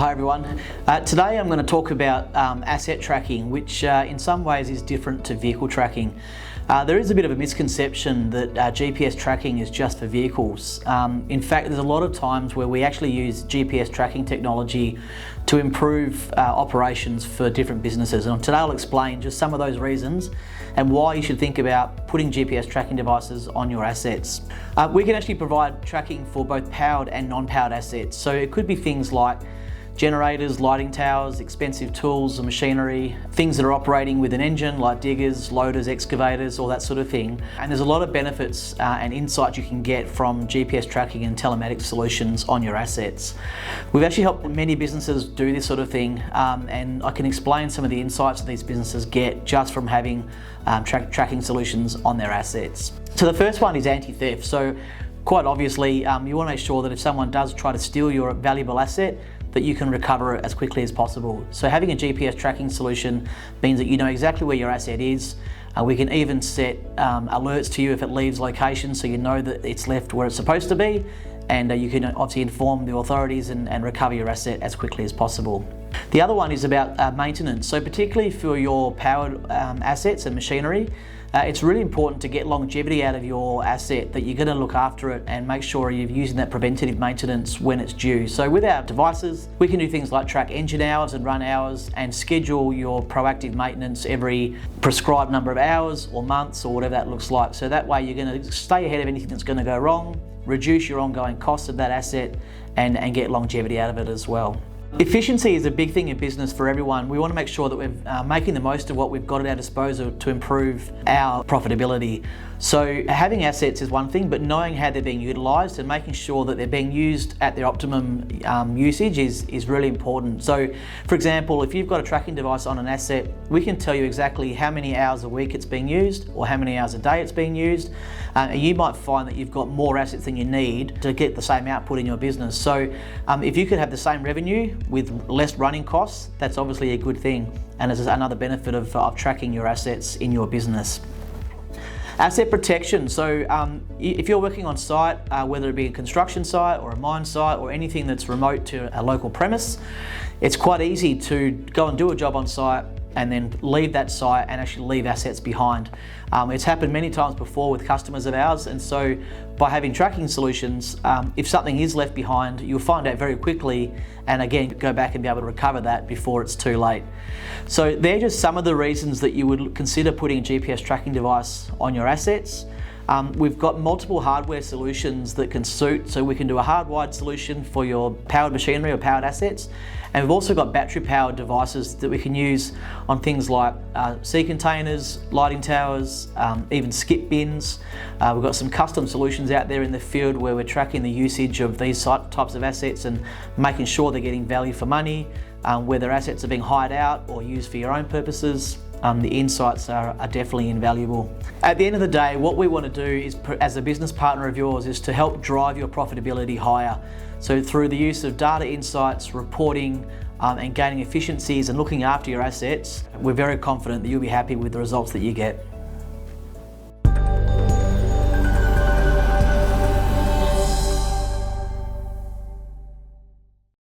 Hi everyone. Today I'm going to talk about asset tracking, which in some ways is different to vehicle tracking. There is a bit of a misconception that GPS tracking is just for vehicles. In fact, there's a lot of times where we actually use GPS tracking technology to improve operations for different businesses. And today I'll explain just some of those reasons and why you should think about putting GPS tracking devices on your assets. We can actually provide tracking for both powered and non-powered assets. So it could be things like generators, lighting towers, expensive tools and machinery, things that are operating with an engine like diggers, loaders, excavators, all that sort of thing. And there's a lot of benefits and insights you can get from GPS tracking and telematics solutions on your assets. We've actually helped many businesses do this sort of thing, and I can explain some of the insights that these businesses get just from having tracking solutions on their assets. So the first one is anti-theft. So quite obviously, you want to make sure that if someone does try to steal your valuable asset, that you can recover it as quickly as possible. So having a GPS tracking solution means that you know exactly where your asset is. We can even set alerts to you if it leaves location, so you know that it's left where it's supposed to be, and you can obviously inform the authorities and recover your asset as quickly as possible. The other one is about maintenance. So particularly for your powered assets and machinery, it's really important to get longevity out of your asset, that you're going to look after it and make sure you're using that preventative maintenance when it's due. So with our devices, we can do things like track engine hours and run hours and schedule your proactive maintenance every prescribed number of hours or months or whatever that looks like. So that way you're going to stay ahead of anything that's going to go wrong, reduce your ongoing cost of that asset and get longevity out of it as well. Efficiency is a big thing in business for everyone. We want to make sure that we're making the most of what we've got at our disposal to improve our profitability. So having assets is one thing, but knowing how they're being utilised and making sure that they're being used at their optimum usage is really important. So for example, if you've got a tracking device on an asset, we can tell you exactly how many hours a week it's being used or how many hours a day it's being used. And you might find that you've got more assets than you need to get the same output in your business. So if you could have the same revenue with less running costs, that's obviously a good thing. And this is another benefit of tracking your assets in your business. Asset protection. So if you're working on site, whether it be a construction site or a mine site or anything that's remote to a local premise, it's quite easy to go and do a job on site and then leave that site and actually leave assets behind. It's happened many times before with customers of ours, and so by having tracking solutions, if something is left behind, you'll find out very quickly and again go back and be able to recover that before it's too late. So they're just some of the reasons that you would consider putting a GPS tracking device on your assets. We've got multiple hardware solutions that can suit, so we can do a hardwired solution for your powered machinery or powered assets, and we've also got battery powered devices that we can use on things like sea containers, lighting towers, even skip bins. We've got some custom solutions out there in the field where we're tracking the usage of these types of assets and making sure they're getting value for money, whether assets are being hired out or used for your own purposes. The insights are definitely invaluable. At the end of the day, what we want to do is, as a business partner of yours, is to help drive your profitability higher. So through the use of data insights, reporting, and gaining efficiencies and looking after your assets, we're very confident that you'll be happy with the results that you get.